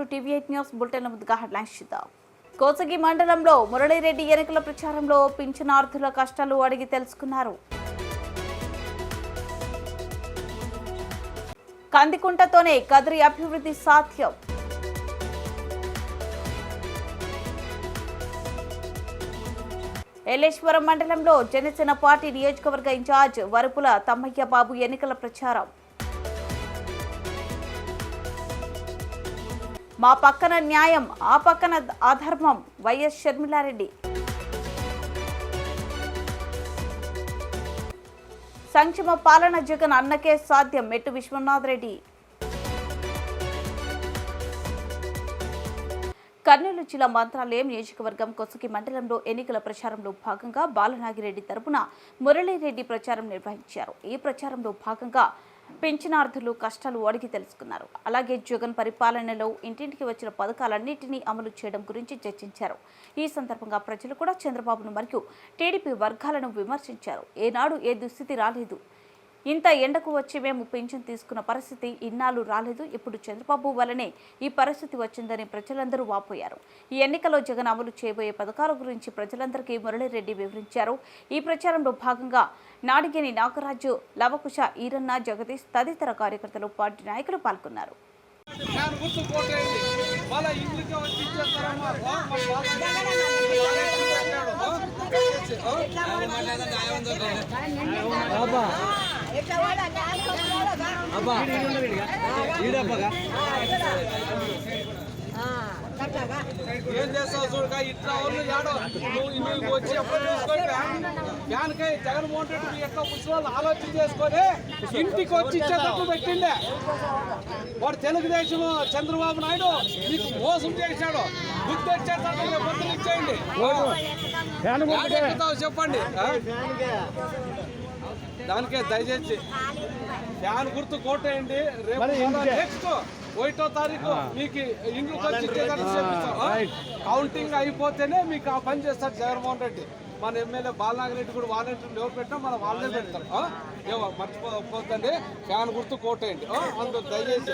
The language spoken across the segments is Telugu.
టు టీవీ8 న్యూస్ బులెటిన్ ముందుగా హెడ్లైన్స్ చూద్దాం. కోసగి మండలంలో మురళీరెడ్డి ఎన్నికల ప్రచారంలో పింఛనార్థుల కష్టాలు అడిగి తెలుసుకున్నారు. కందికుంటతోనే కదిరి అభివృద్ధి సాధ్యం. ఏలేశ్వరం మండలంలో జనసేన పార్టీ నియోజకవర్గ ఇన్ఛార్జ్ వరుపుల తమ్మయ్య బాబు ఎన్నికల ప్రచారం. మా పక్కన న్యాయం, ఆ పక్కన అధర్మం వైఎస్ షర్మిలారెడ్డి. సంక్షేమ పాలన జగన్ అన్నకే సాధ్యం మెట్టు విశ్వనాథ్ రెడ్డి. కర్నూలు జిల్లా మంత్రాలయం నియోజకవర్గం కొసకి మండలంలో ఎన్నికల ప్రచారంలో భాగంగా బాలనాగిరెడ్డి తరపున మురళీరెడ్డి ప్రచారం నిర్వహించారు. ఈ ప్రచారంలో భాగంగా పింఛనార్థులు కష్టాలు అడిగి తెలుసుకున్నారు. అలాగే జగన్ పరిపాలనలో ఇంటింటికి వచ్చిన పథకాలన్నింటినీ అమలు చేయడం గురించి చర్చించారు. ఈ సందర్భంగా ప్రజలు కూడా చంద్రబాబును మరియు టీడీపీ వర్గాలను విమర్శించారు. ఏనాడు ఏ దుస్థితి రాలేదు, ఇంత ఎండకు వచ్చి మేము పింఛన్ తీసుకున్న పరిస్థితి ఇన్నాళ్ళు రాలేదు, ఇప్పుడు చంద్రబాబు వల్లనే ఈ పరిస్థితి వచ్చిందని ప్రజలందరూ వాపోయారు. ఈ ఎన్నికలో జగన్ అమలు చేయబోయే పథకాల గురించి ప్రజలందరికీ మురళీరెడ్డి వివరించారు. ఈ ప్రచారంలో భాగంగా నాడిగేని నాగరాజు, లవకుశ, ఈరన్న, జగదీష్ తదితర కార్యకర్తలు పార్టీ నాయకులు పాల్గొన్నారు. ఏం చేస్తావు చూడక ఇట్లా వాళ్ళు ఏడో నువ్వు వచ్చి ఎప్పుడు చూసుకొని ఫ్యాన్కై జగన్మోహన్ రెడ్డి ఎట్లా ముసలి ఆలోచన చేసుకొని ఇంటికి వచ్చి ఇచ్చేటప్పుడు పెట్టిండే వాడు తెలుగుదేశం చంద్రబాబు నాయుడు మీకు మోసం చేశాడు. గుర్తు వచ్చేటప్పుడు పొద్దున ఇచ్చేయండి. చెప్పండి దానికే దయచేసి ఫ్యాన్ గుర్తు కోటేయండి. రేపు నెక్స్ట్ 1వ తారీఖు మీకు ఇంట్లోకి వచ్చి కౌంటింగ్ అయిపోతేనే మీకు ఆ పని చేస్తారు జగన్మోహన్ రెడ్డి. మన ఎమ్మెల్యే బాలనాగిరెడ్డి కూడా వాలంటీర్లు ఎవరు పెట్టినా మనం వాళ్ళే పెడతారు. మర్చిపోద్దండి, ఫ్యాన్ గుర్తు కోటేయండి. అందులో దయచేసి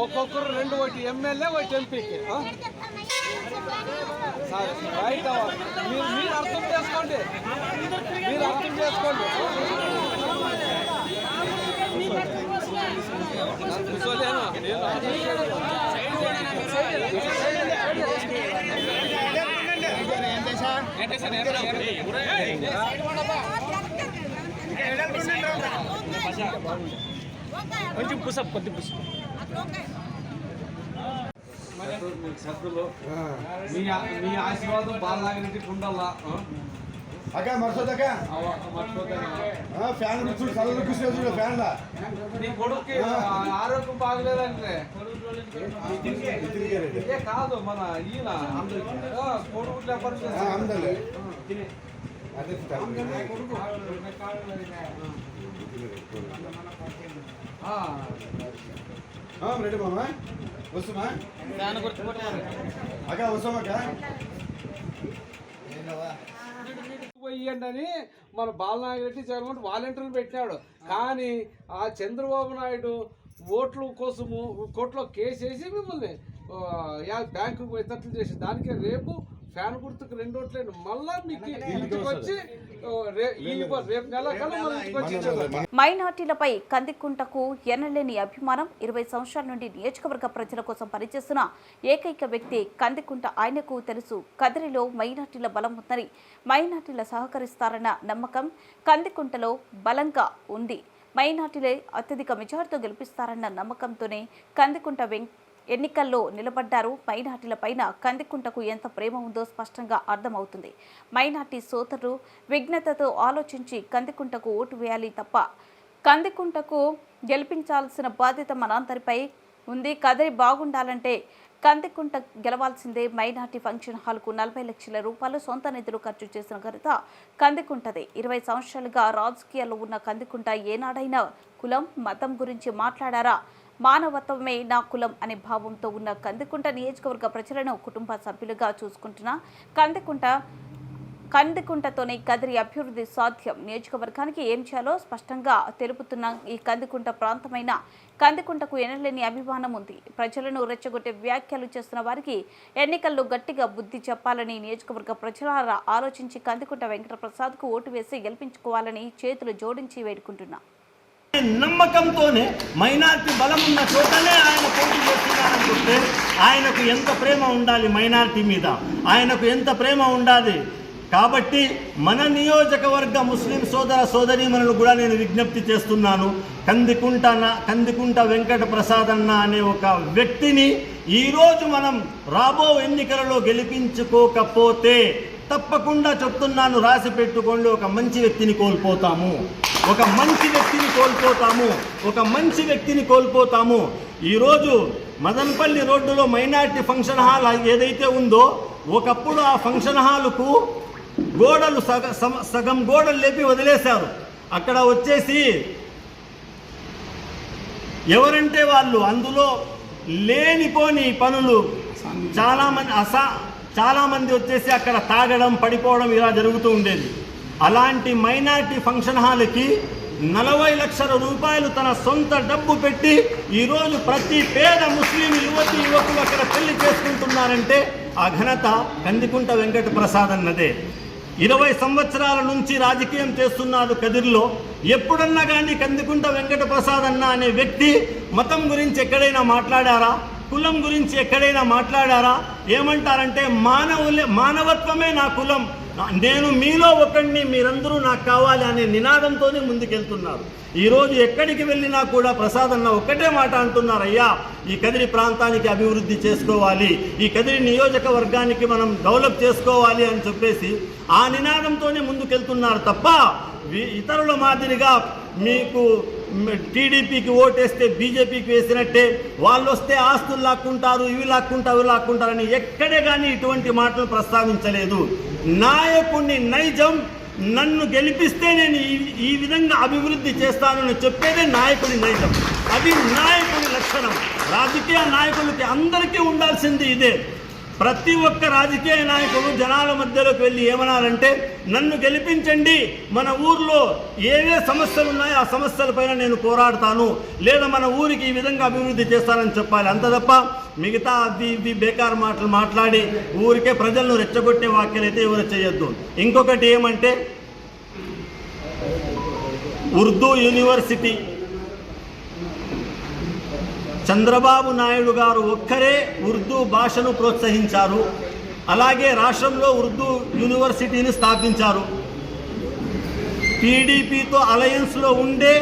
ఒక్కొక్కరు 2 ఒకటి ఎమ్మెల్యే ఒకటి ఎంపీకి. రైట్, మీరు అర్థం చేసుకోండి, మీరు అర్థం చేసుకోండి. కొంచెం పుషప్ కొద్ది పుషప్ సభ్యులు మీ ఆశీర్వాదం బాలనాగిరెడ్డికి ఉండాలా. అక్క మర్చిపోతాక ఫ్యాన్ కూర్చోడు, చదువు కూర్చోడు ఫ్యాన్. నీ కొడుక్కి ఆరోగ్యం బాగలేదంటే కాదు, మన ఈయన కొడుకు రెడీ మామా వస్తుమా అక్క వస్తామక్క ఇవ్వండి అని మన బాలనాగిరెడ్డి జగన్మోహన్ వాలంటీర్లు పెట్టినాడు. కానీ ఆ చంద్రబాబు నాయుడు ఓట్ల కోసము కోర్టులో కేసు వేసి మిమ్మల్ని బ్యాంకు ఎత్తట్లు చేసి దానికే రేపు ఫ్యాన్ గుర్తుకు 2 ఓట్లేండి. మళ్ళా మీకు ఇంటికి వచ్చి రేపు నెల కల్లా మైనార్టీలపై కందికుంటకు ఎనలేని అభిమానం. 20 సంవత్సరాల నుండి నియోజకవర్గ ప్రజల కోసం పనిచేస్తున్న ఏకైక వ్యక్తి కందికుంట. ఆయనకు తెలుసు కదిరిలో మైనార్టీల బలం ఉందని, మైనార్టీల సహకరిస్తారన్న నమ్మకం కందికుంటలో బలంగా ఉంది. మైనార్టీలే అత్యధిక మెజార్టీతో గెలిపిస్తారన్న నమ్మకంతోనే కందికుంట ఎన్నికల్లో నిలబడ్డారు. మైనార్టీల పైన కందికుంటకు ఎంత ప్రేమ ఉందో స్పష్టంగా అర్థమవుతుంది. మైనార్టీ సోదరులు విఘ్నతతో ఆలోచించి కందికుంటకు ఓటు వేయాలి తప్ప కందికుంటకు గెలిపించాల్సిన బాధ్యత మనందరిపై ఉంది. కదిరి బాగుండాలంటే కందికుంట గెలవాల్సిందే. మైనార్టీ ఫంక్షన్ హాల్కు 40 లక్షల రూపాయలు సొంత నిధులు ఖర్చు చేసిన ఘనత కందికుంటదే. 20 సంవత్సరాలుగా రాజకీయాల్లో ఉన్న కందికుంట ఏనాడైనా కులం మతం గురించి మాట్లాడారా? మానవత్వమే నా కులం అనే భావంతో ఉన్న కందికుంట నియోజకవర్గ ప్రజలను కుటుంబ సభ్యులుగా చూసుకుంటున్న కందికుంట కందికుంటతోనే కదిరి అభివృద్ధి సాధ్యం. నియోజకవర్గానికి ఏం చేయాలో స్పష్టంగా తెలుపుతున్న ఈ కందికుంట ప్రాంతమైన కందికుంటకు ఎనలేని అభిమానం ఉంది. ప్రజలను రెచ్చగొట్టే వ్యాఖ్యలు చేస్తున్న వారికి ఎన్నికల్లో గట్టిగా బుద్ధి చెప్పాలని నియోజకవర్గ ప్రజలారా ఆలోచించి కందికుంట వెంకటప్రసాద్కు ఓటు వేసి గెలిపించుకోవాలని చేతులు జోడించి వేడుకుంటున్నా. నమ్మకంతోనే మైనార్టీ బలం ఉన్న చోటనే ఆయన పోటీ చేస్తున్నారని చెప్తే ఆయనకు ఎంత ప్రేమ ఉండాలి, మైనార్టీ మీద ఆయనకు ఎంత ప్రేమ ఉండాలి. కాబట్టి మన నియోజకవర్గ ముస్లిం సోదర సోదరీమణులు కూడా నేను విజ్ఞప్తి చేస్తున్నాను. కందికుంట వెంకట ప్రసాద్ అన్న అనే ఒక వ్యక్తిని ఈరోజు మనం రాబో ఎన్నికలలో గెలిపించుకోకపోతే తప్పకుండా చెప్తున్నాను, రాసి పెట్టుకోండి, ఒక మంచి వ్యక్తిని కోల్పోతాము, ఒక మంచి వ్యక్తిని కోల్పోతాము. ఈరోజు మదనపల్లి రోడ్డులో మైనార్టీ ఫంక్షన్ హాల్ ఏదైతే ఉందో, ఒకప్పుడు ఆ ఫంక్షన్ హాలుకు గోడలు సగం గోడలు లేపి వదిలేశారు. అక్కడ వచ్చేసి ఎవరంటే వాళ్ళు అందులో లేనిపోని పనులు చాలామంది వచ్చేసి అక్కడ తాగడం, పడిపోవడం ఇలా జరుగుతూ ఉండేది. అలాంటి మైనార్టీ ఫంక్షన్ హాల్కి 40 లక్షల రూపాయలు తన సొంత డబ్బు పెట్టి ఈరోజు ప్రతి పేద ముస్లిం యువకులు అక్కడ పెళ్లి చేసుకుంటున్నారంటే ఆ ఘనత కందికుంట వెంకట ప్రసాద్ అన్నదే. 20 సంవత్సరాల నుంచి రాజకీయం చేస్తున్నారు కదిరిలో. ఎప్పుడన్నా కానీ కందికుంట వెంకట ప్రసాద్ అన్న అనే వ్యక్తి మతం గురించి ఎక్కడైనా మాట్లాడారా? కులం గురించి ఎక్కడైనా మాట్లాడారా? ఏమంటారంటే మానవత్వమే నా కులం, నేను మీలో ఒకడిని, మీరందరూ నాకు కావాలి అనే నినాదంతోనే ముందుకెళ్తున్నారు. ఈరోజు ఎక్కడికి వెళ్ళినా కూడా ప్రసాద్ అన్న ఒక్కటే మాట అంటున్నారు, అయ్యా ఈ కదిరి ప్రాంతానికి అభివృద్ధి చేసుకోవాలి, ఈ కదిరి నియోజకవర్గానికి మనం డెవలప్ చేసుకోవాలి అని చెప్పేసి ఆ నినాదంతోనే ముందుకెళ్తున్నారు తప్ప ఇతరుల మాదిరిగా మీకు టీడీపీకి ఓటేస్తే బీజేపీకి వేసినట్టే వాళ్ళు వస్తే ఆస్తులు లాక్కుంటారు, ఇవి లాక్కుంటారని ఎక్కడే కానీ ఇటువంటి మాటలు ప్రస్తావించలేదు. నాయకుడిని నైజం, నన్ను గెలిపిస్తే నేను ఈ విధంగా అభివృద్ధి చేస్తానని చెప్పేదే నాయకుడి నైజం. అది నాయకుడి లక్షణం. రాజకీయ నాయకులకి అందరికీ ఉండాల్సింది ఇదే. ప్రతి ఒక్క రాజకీయ నాయకుడు జనాల మధ్యలోకి వెళ్ళి ఏమనాలంటే, నన్ను గెలిపించండి, మన ఊర్లో ఏవే సమస్యలు ఉన్నాయో ఆ సమస్యలపైన నేను పోరాడతాను, లేదా మన ఊరికి ఈ విధంగా అభివృద్ధి చేస్తానని చెప్పాలి. అంత తప్ప మిగతా అవి బేకార్ మాటలు మాట్లాడి ఊరికే ప్రజలను రెచ్చగొట్టే వ్యాఖ్యలు అయితే ఎవరు చేయొద్దు. ఇంకొకటి ఏమంటే, ఉర్దూ యూనివర్సిటీ చంద్రబాబు నాయుడు గారు ఒక్కరే ఉర్దూ భాషను ప్రోత్సహించారు. అలాగే రాష్ట్రంలో ఉర్దూ యూనివర్సిటీని స్థాపించారు. టీడీపీతో అలయన్స్లో ఉండే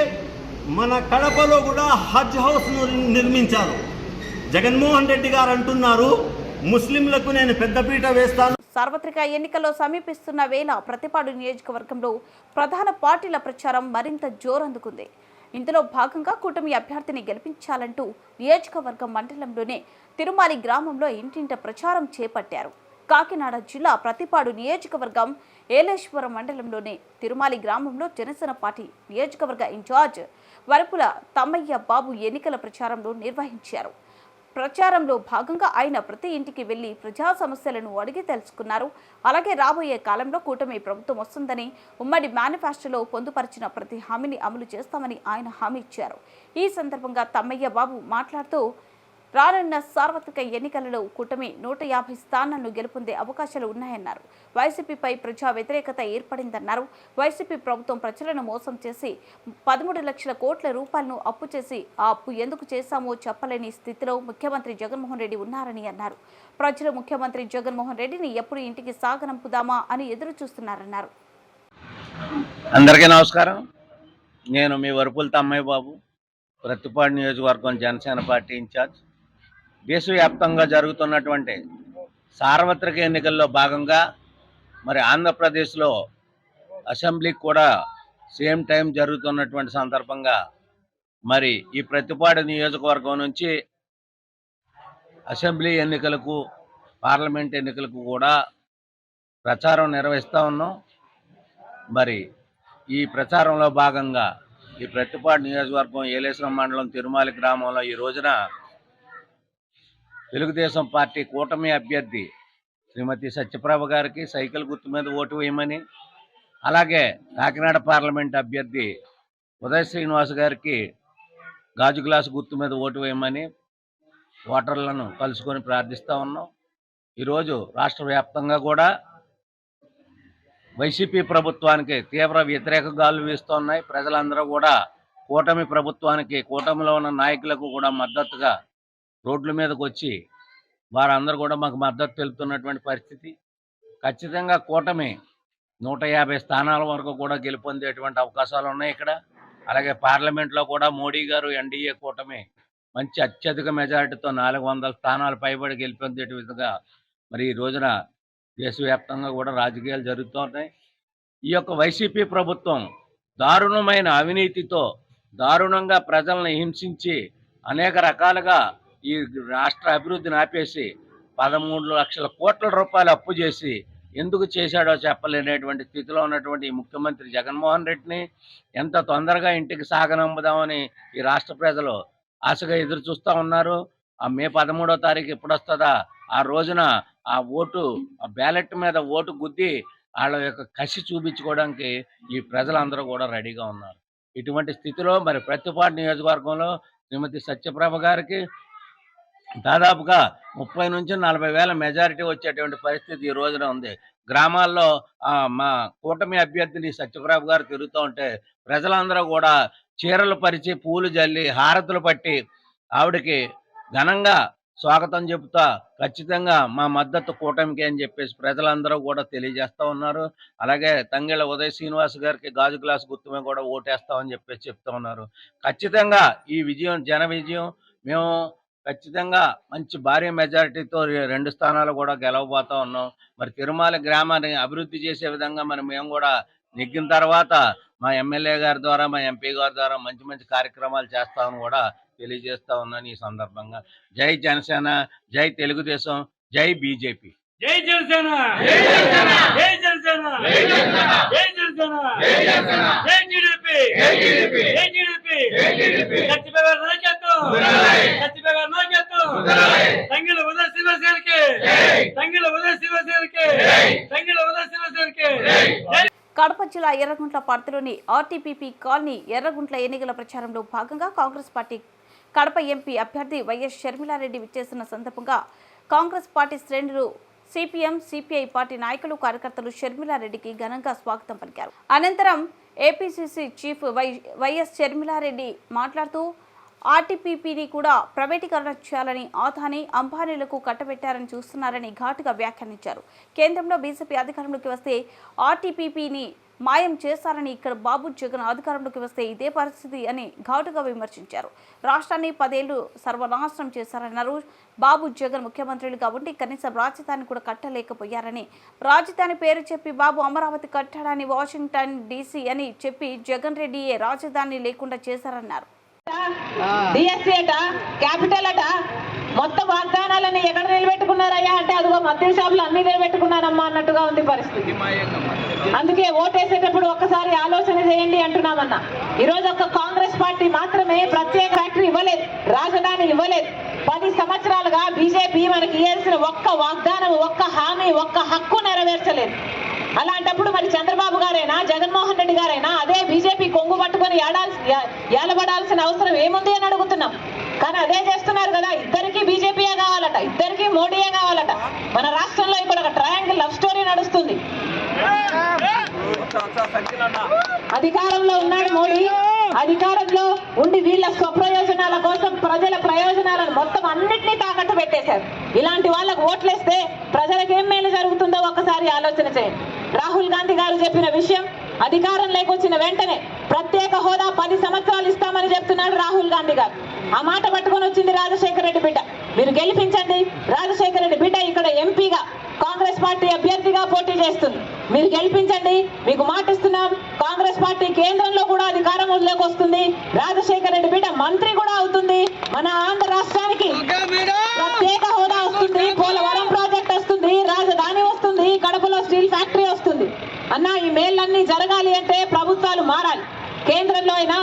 మన కడపలో కూడా హజ్ హౌస్ను నిర్మించారు. జగన్మోహన్ రెడ్డి గారు అంటున్నారు, ముస్లింలకు నేను పెద్దపీట వేస్తాను. సార్వత్రిక ఎన్నికల్లో సమీపిస్తున్న వేళ ప్రతిపాడు నియోజకవర్గంలో ప్రధాన పార్టీల ప్రచారం మరింత జోరందుకుంది. ఇందులో భాగంగా కూటమి అభ్యర్థిని గెలిపించాలంటూ నియోజకవర్గం మండలంలోనే తిరుమాలి గ్రామంలో ఇంటింట ప్రచారం చేపట్టారు. కాకినాడ జిల్లా ప్రతిపాడు నియోజకవర్గం ఏలేశ్వరం మండలంలోని తిరుమాలి గ్రామంలో జనసేన పార్టీ నియోజకవర్గ ఇన్ఛార్జ్ వరపుల తమ్మయ్య బాబు ఎన్నికల ప్రచారంలో నిర్వహించారు. ప్రచారంలో భాగంగా ఆయన ప్రతి ఇంటికి వెళ్లి ప్రజా సమస్యలను అడిగి తెలుసుకున్నారు. అలాగే రాబోయే కాలంలో కూటమి ప్రభుత్వం వస్తుందని, ఉమ్మడి మేనిఫెస్టోలో పొందుపరిచిన ప్రతి హామీని అమలు చేస్తామని ఆయన హామీ ఇచ్చారు. ఈ సందర్భంగా తమ్మయ్య బాబు మాట్లాడుతూ, రానున్న సార్వత్రిక ఎన్నికలలో కూటమి 150 స్థానాలను గెలుపొందే అవకాశాలు ఉన్నాయన్నారు. వైసీపీపై ప్రజా వ్యతిరేకత ఏర్పడిందన్నారు. వైసీపీ ప్రభుత్వం ప్రజలను మోసం చేసి 13 లక్షల కోట్ల రూపాయలను అప్పు చేసి ఆ అప్పు ఎందుకు చేశామో చెప్పలేని స్థితిలో ముఖ్యమంత్రి జగన్మోహన్ రెడ్డి ఉన్నారని అన్నారు. ప్రజలు ముఖ్యమంత్రి జగన్మోహన్ రెడ్డిని ఎప్పుడు ఇంటికి సాగనంపుదామా అని ఎదురు చూస్తున్నారన్నారు. అందరికీ నమస్కారం. నేను మీ వరపుల తమ్మయ్య బాబు, ప్రతిపాడు నియోజకవర్గం జనసేన పార్టీ ఇన్ఛార్జ్. దేశవ్యాప్తంగా జరుగుతున్నటువంటి సార్వత్రిక ఎన్నికల్లో భాగంగా మరి ఆంధ్రప్రదేశ్లో అసెంబ్లీకి కూడా సేమ్ టైం జరుగుతున్నటువంటి సందర్భంగా మరి ఈ ప్రతిపాడు నియోజకవర్గం నుంచి అసెంబ్లీ ఎన్నికలకు, పార్లమెంట్ ఎన్నికలకు కూడా ప్రచారం నిర్వహిస్తూ ఉన్నాం. మరి ఈ ప్రచారంలో భాగంగా ఈ ప్రతిపాడు నియోజకవర్గం ఏలేశ్వరం మండలం తిరుమాలి గ్రామంలో ఈ రోజున తెలుగుదేశం పార్టీ కూటమి అభ్యర్థి శ్రీమతి సత్యప్రభ గారికి సైకిల్ గుర్తు మీద ఓటు వేయమని, అలాగే కాకినాడ పార్లమెంట్ అభ్యర్థి ఉదయ్ శ్రీనివాస్ గారికి గాజు గ్లాసు గుర్తు మీద ఓటు వేయమని ఓటర్లను కలుసుకొని ప్రార్థిస్తూ ఉన్నాం. ఈరోజు రాష్ట్ర వ్యాప్తంగా కూడా వైసీపీ ప్రభుత్వానికి తీవ్ర వ్యతిరేక గాలులు వీస్తున్నాయి. ప్రజలందరూ కూడా కూటమి ప్రభుత్వానికి, కూటమిలో ఉన్న నాయకులకు కూడా మద్దతుగా రోడ్ల మీదకి వచ్చి వారందరూ కూడా మాకు మద్దతు తెలుపుతున్నటువంటి పరిస్థితి. ఖచ్చితంగా కూటమి 150 స్థానాల వరకు కూడా గెలుపొందేటువంటి అవకాశాలు ఉన్నాయి ఇక్కడ. అలాగే పార్లమెంట్లో కూడా మోడీ గారు ఎన్డీఏ కూటమి మంచి అత్యధిక మెజారిటీతో 400 స్థానాలు పైబడి గెలుపొందే విధంగా మరి ఈ రోజున దేశవ్యాప్తంగా కూడా రాజకీయాలు జరుగుతున్నాయి. ఈ యొక్క వైసీపీ ప్రభుత్వం దారుణమైన అవినీతితో దారుణంగా ప్రజలను హింసించి అనేక రకాలుగా ఈ రాష్ట్ర అభివృద్ధిని ఆపేసి 13 లక్షల కోట్ల రూపాయలు అప్పు చేసి ఎందుకు చేశాడో చెప్పలేనటువంటి స్థితిలో ఉన్నటువంటి ఈ ముఖ్యమంత్రి జగన్మోహన్ రెడ్డిని ఎంత తొందరగా ఇంటికి సాగనంపుదామని ఈ రాష్ట్ర ప్రజలు ఆశగా ఎదురు చూస్తూ ఉన్నారు. ఆ మే 13వ తారీఖు ఎప్పుడు వస్తుందా ఆ రోజున ఆ ఓటు, ఆ బ్యాలెట్ మీద ఓటు గుద్ది వాళ్ళ యొక్క కసి చూపించుకోవడానికి ఈ ప్రజలందరూ కూడా రెడీగా ఉన్నారు. ఇటువంటి స్థితిలో మరి ప్రత్తిపాడు నియోజకవర్గంలో శ్రీమతి సత్యప్రభ గారికి దాదాపుగా 30 నుంచి 40 వేల మెజారిటీ వచ్చేటువంటి పరిస్థితి ఈ రోజున ఉంది. గ్రామాల్లో మా కూటమి అభ్యర్థిని సత్యప్రభ గారు తిరుగుతూ ఉంటే ప్రజలందరూ కూడా చీరలు పరిచి, పూలు జల్లి, హారతులు పట్టి ఆవిడకి ఘనంగా స్వాగతం చెబుతా ఖచ్చితంగా మా మద్దతు కూటమికి అని చెప్పేసి ప్రజలందరూ కూడా తెలియజేస్తూ ఉన్నారు. అలాగే తంగెళ్ళ ఉదయ్ శ్రీనివాస్ గారికి గాజు గ్లాస్ గుర్తు మీద కూడా ఓటేస్తామని చెప్పేసి చెప్తూ ఉన్నారు. ఖచ్చితంగా ఈ విజయం జన విజయం. మేము ఖచ్చితంగా మంచి భారీ మెజారిటీతో 2 స్థానాలు కూడా గెలవబోతా ఉన్నాం. మరి తిరుమల గ్రామాన్ని అభివృద్ధి చేసే విధంగా మరి మేము కూడా నెగ్గిన తర్వాత మా ఎమ్మెల్యే గారి ద్వారా, మా ఎంపీ గారి ద్వారా మంచి మంచి కార్యక్రమాలు చేస్తామని కూడా తెలియజేస్తా ఉన్నాను. ఈ సందర్భంగా జై జనసేన, జై తెలుగుదేశం, జై బీజేపీ. జై జనసేన, జై జనసేన, జై జనసేన, జై జనసేన, జై జనసేన, జై జనసేన, జై టీడీపీ, జై టీడీపీ, జై టీడీపీ, జై టీడీపీ. సత్యప్రభ గారి నాయకత్వం, సత్యప్రభ గారి నాయకత్వం, తంగెళ్ళ ఉదయ్ శ్రీనివాస్ గారికి, తంగెళ్ళ ఉదయ్ శ్రీనివాస్ గారికి, తంగెళ్ళ ఉదయ్ శ్రీనివాస్ గారికి. కడప జిల్లా ఎర్రగుంట్ల పరిధిలోని ఆర్టీపీపీ కాలనీ ఎర్రగుంట్ల ఎన్నికల ప్రచారంలో భాగంగా కాంగ్రెస్ పార్టీ కడప ఎంపీ అభ్యర్థి వైఎస్ షర్మిలారెడ్డి విచ్చేసిన సందర్భంగా కాంగ్రెస్ పార్టీ శ్రేణులు, సిపిఎం, సిపిఐ పార్టీ నాయకులు, కార్యకర్తలు షర్మిలారెడ్డికి ఘనంగా స్వాగతం పలికారు. అనంతరం ఏపీసీసీ చీఫ్ వైఎస్ షర్మిలారెడ్డి మాట్లాడుతూ ఆర్టీపీపీని కూడా ప్రైవేటీకరణ చేయాలని, ఆదాని, అంబానీలకు కట్టబెట్టారని చూస్తున్నారని ఘాటుగా వ్యాఖ్యానించారు. కేంద్రంలో బీజేపీ అధికారంలోకి వస్తే ఆర్టీపీపీని మాయం చేశారని, ఇక్కడ బాబు జగన్ అధికారంలోకి వస్తే ఇదే పరిస్థితి అని ఘాటుగా విమర్శించారు. రాష్ట్రాన్ని 10 ఏళ్లు సర్వనాశనం చేశారన్నారు. బాబు జగన్ ముఖ్యమంత్రులుగా ఉండి కనీసం రాజధాని కూడా కట్టలేకపోయారని, రాజధాని పేరు చెప్పి బాబు అమరావతి కట్టాడని, వాషింగ్టన్ డీసీ అని చెప్పి జగన్ రెడ్డియే రాజధాని లేకుండా చేశారన్నారు. డిఎస్సీ అట, క్యాపిటల్ అట, మొత్తం వాగ్దానాలని ఎక్కడ నిలబెట్టుకున్నారయ్యా అంటే అదిగో మద్యం షాపులు అన్ని నిలబెట్టుకున్నానమ్మా అన్నట్టుగా ఉంది పరిస్థితి. అందుకే ఓటేసేటప్పుడు ఒక్కసారి ఆలోచన చేయండి అంటున్నామన్నా. ఈరోజు ఒక కాంగ్రెస్ పార్టీ మాత్రమే ప్రత్యేక ఫ్యాక్టరీ ఇవ్వలేదు, రాజధాని ఇవ్వలేదు. 10 సంవత్సరాలుగా బీజేపీ మనకి ఇవ్వాల్సిన ఒక్క వాగ్దానం, ఒక్క హామీ, ఒక్క హక్కు నెరవేర్చలేదు. అలాంటప్పుడు మరి చంద్రబాబు గారైనా, జగన్మోహన్ రెడ్డి గారైనా అదే బీజేపీ కొంగు పట్టుకొని ఏలబడాల్సిన అవసరం ఏముంది అని అడుగుతున్నాం. కానీ అదే చేస్తున్నారు కదా. ఇద్దరికి బీజేపీయే కావాలట, ఇద్దరికి మోడీయే కావాలట. మన రాష్ట్రంలో ఇప్పుడు ఒక ట్రయాంగిల్ లవ్ స్టోరీ నడుస్తుంది. అధికారంలో ఉన్నాడు మోడీ, అధికారంలో ఉండి వీళ్ళ స్వప్రయోజనాల కోసం ప్రజల ప్రయోజనాలను మొత్తం అన్నింటినీ తాకట్టు పెట్టేశారు. ఇలాంటి వాళ్ళకు ఓట్లేస్తే ప్రజలకు ఏం మేలు జరుగుతుందో ఒక్కసారి ఆలోచన చేయండి. రాహుల్ గాంధీ గారు చెప్పిన విషయం, అధికారం లేకొచ్చిన వెంటనే ప్రత్యేక హోదా 10 సంవత్సరాలు ఇస్తామని చెప్తున్నాడు రాహుల్ గాంధీ గారు. ఆ మాట పట్టుకొని వచ్చింది రాజశేఖర రెడ్డి బిడ్డ. మీరు గెలిపించండి, రాజశేఖర రెడ్డి బిడ్డ ఇక్కడ ఎంపీగా కాంగ్రెస్ పార్టీ అభ్యర్థిగా పోటీ చేస్తుంది. మీరు గెలిపించండి, మీకు మాట ఇస్తున్నాం. కాంగ్రెస్ పార్టీ కేంద్రంలో కూడా అధికారంలోకి వస్తుంది. రాజశేఖర రెడ్డి బిడ్డ మంత్రి కూడా అవుతుంది. మన ఆంధ్ర రాష్ట్రానికి ప్రత్యేక హోదా వస్తుంది, పోలవరం ప్రాజెక్ట్ వస్తుంది, రాజధాని వస్తుంది, కడపలో స్టీల్ ఫ్యాక్టరీ వస్తుంది. అన్న, ఈ మేళ్ళన్నీ జరగాలి అంటే ప్రభుత్వాలు మారాలి. కేంద్రంలో అయినా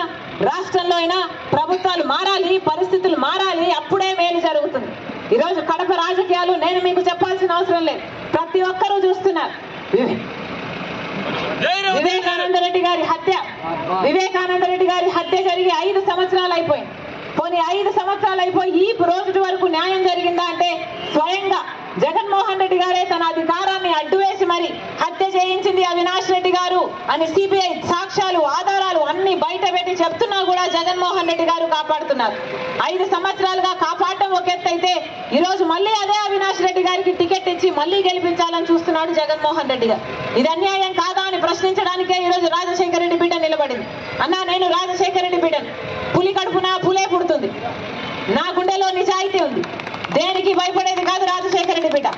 రాష్ట్రంలో అయినా ప్రభుత్వాలు మారాలి, పరిస్థితులు మారాలి. అప్పుడే మేలు జరుగుతుంది. ఈరోజు కడప రాజకీయాలు నేను మీకు చెప్పాల్సిన అవసరం లేదు, ప్రతి ఒక్కరూ చూస్తున్నారు. వివేకానంద రెడ్డి గారి హత్య జరిగి 5 సంవత్సరాలు అయిపోయింది. పోనీ 5 సంవత్సరాలు అయిపోయి ఈ రోజు వరకు న్యాయం జరిగిందా అంటే స్వయంగా జగన్మోహన్ రెడ్డి గారే తన అధికారాన్ని అడ్డువేసి మరి హత్య చేయించింది అవినాష్ రెడ్డి గారు అని సిబిఐ సాక్ష్యాలు ఆధారాలు అన్ని బయట పెట్టి చెప్తున్నా కూడా జగన్మోహన్ రెడ్డి గారు కాపాడుతున్నారు. 5 సంవత్సరాలుగా కాపాడటం ఒక ఎత్తు అయితే ఈ రోజు మళ్ళీ అదే అవినాష్ రెడ్డి గారికి టికెట్ ఇచ్చి మళ్ళీ గెలిపించాలని చూస్తున్నాడు జగన్మోహన్ రెడ్డి గారు. ఇది అన్యాయం కాదా అని ప్రశ్నించడానికే ఈ రోజు రాజశేఖర రెడ్డి బిడ్డ నిలబడింది. అన్నా, నేను రాజశేఖర రెడ్డి బిడ్డను, పులి కడుపున పులే పుడుతుంది, నా గుండెలో నిజాయితీ ఉంది, దేనికి భయపడేది కాదు రాజశేఖర రెడ్డి బిడ్డ.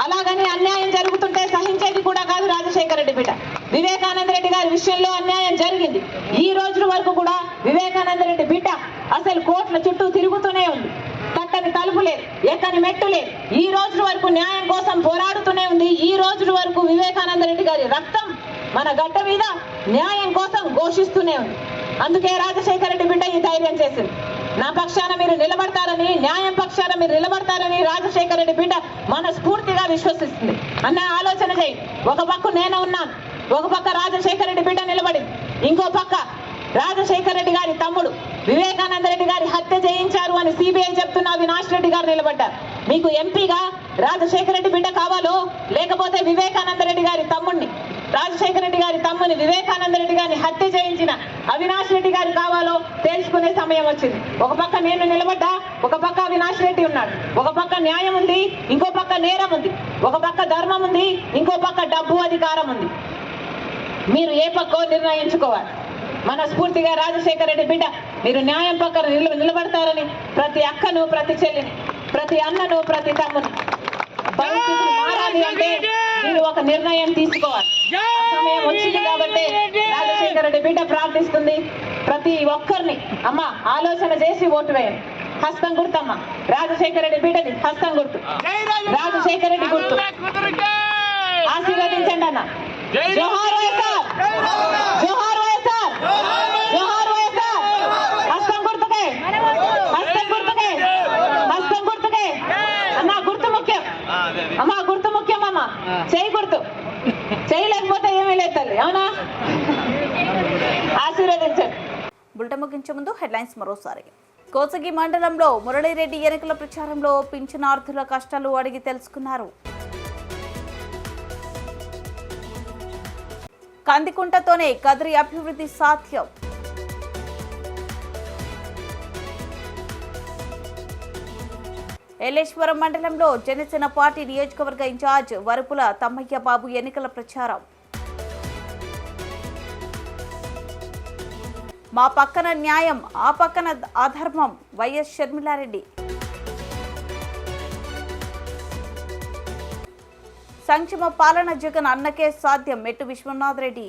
అలాగని అన్యాయం జరుగుతుంటే సహించేది కూడా కాదు రాజశేఖర రెడ్డి బిడ్డ. వివేకానంద రెడ్డి గారి విషయంలో అన్యాయం జరిగింది. ఈ రోజు వరకు కూడా వివేకానంద రెడ్డి బిడ్డ అసలు కోట్ల చుట్టూ తిరుగుతూనే ఉంది. తట్టని తలుపు లేదు, ఎక్కని మెట్టు లేదు. ఈ రోజు వరకు న్యాయం కోసం పోరాడుతూనే ఉంది. ఈ రోజు వరకు వివేకానంద రెడ్డి గారి రక్తం మన గడ్డ మీద న్యాయం కోసం ఘోషిస్తూనే ఉంది. అందుకే రాజశేఖర రెడ్డి బిడ్డ ఈ ధైర్యం చేసింది. నా పక్షాన మీరు నిలబడతారని, న్యాయం పక్షాన మీరు నిలబడతారని రాజశేఖర రెడ్డి బిడ్డ మనస్ఫూర్తిగా విశ్వసిస్తుంది. అన్న, ఆలోచన చేయి. ఒక పక్క నేను ఉన్నాను, ఒక పక్క రాజశేఖర రెడ్డి బిడ్డ నిలబడింది, ఇంకో పక్క రాజశేఖర రెడ్డి గారి తమ్ముడు వివేకానంద రెడ్డి గారి హత్య చేయించారు అని సిబిఐ చెప్తున్న అవినాష్ రెడ్డి గారు నిలబడ్డారు. మీకు ఎంపీగా రాజశేఖర రెడ్డి బిడ్డ కావాలో లేకపోతే వివేకానంద రెడ్డి గారి తమ్ముడిని, రాజశేఖర రెడ్డి గారి తమ్ముని వివేకానంద రెడ్డి గారిని హత్య చేయించిన అవినాష్ రెడ్డి గారు కావాలో తెలుసుకునే సమయం వచ్చింది. ఒక పక్క నేను నిలబడ్డా, ఒక పక్క అవినాష్ రెడ్డి ఉన్నాడు. ఒక పక్క న్యాయం ఉంది, ఇంకో పక్క నేరం ఉంది. ఒక పక్క ధర్మం ఉంది, ఇంకో పక్క డబ్బు అధికారం ఉంది. మీరు ఏ పక్కో నిర్ణయించుకోవాలి. మనస్ఫూర్తిగా రాజశేఖర రెడ్డి బిడ్డ మీరు న్యాయం పక్కన నిలబడతారని ప్రతి అక్కను, ప్రతి చెల్లిని, ప్రతి అన్నను, ప్రతి తమ్మును పరిస్థితులు మారాలి అంటే మీరు ఒక నిర్ణయం తీసుకోవాలి. సమయం వచ్చింది కాబట్టి రాజశేఖర రెడ్డి బిడ్డ ప్రార్థిస్తుంది. ప్రతి ఒక్కరిని అమ్మ ఆలోచన చేసి ఓటు వేయండి. హస్తం గుర్తమ్మ, రాజశేఖర రెడ్డి బిడ్డది హస్తం గుర్తు, రాజశేఖర రెడ్డి గుర్తు. ఆశీర్వదించండి అన్న. జోహార్ వైఎస్ఆర్, జోహార్ వైఎస్ఆర్, జోహార్ వైఎస్ఆర్. హస్తం గుర్తుకే, హస్తం గుర్తుకే, హస్తం గుర్తుకే. అన్న, గుర్తు ముఖ్యం అమ్మ, గుర్తు ముఖ్యం అమ్మ. చేయి గుర్తు, చేయలేకపోతే ఏమీ లేదు తల్లి, అవునా? ఆశీర్వదించండి. బులెటిన్ ముగించే ముందు హెడ్లైన్స్ మరోసారి. కోసగి మండలంలో మురళీరెడ్డి ఎన్నికల ప్రచారంలో పింఛనార్థుల కష్టాలు అడిగి తెలుసుకున్నారు. కందికుంటతోనే కదిరి అభివృద్ధి సాధ్యం. ఏలేశ్వరం మండలంలో జనసేన పార్టీ నియోజకవర్గ ఇన్ఛార్జ్ వరుపుల తమ్మయ్య బాబు ఎన్నికల ప్రచారం. మా పక్కన న్యాయం, ఆ పక్కన అధర్మం వైఎస్ షర్మిలారెడ్డి. సంక్షేమ పాలన జగన్ అన్నకే సాధ్యం మెట్టు విశ్వనాథ్ రెడ్డి.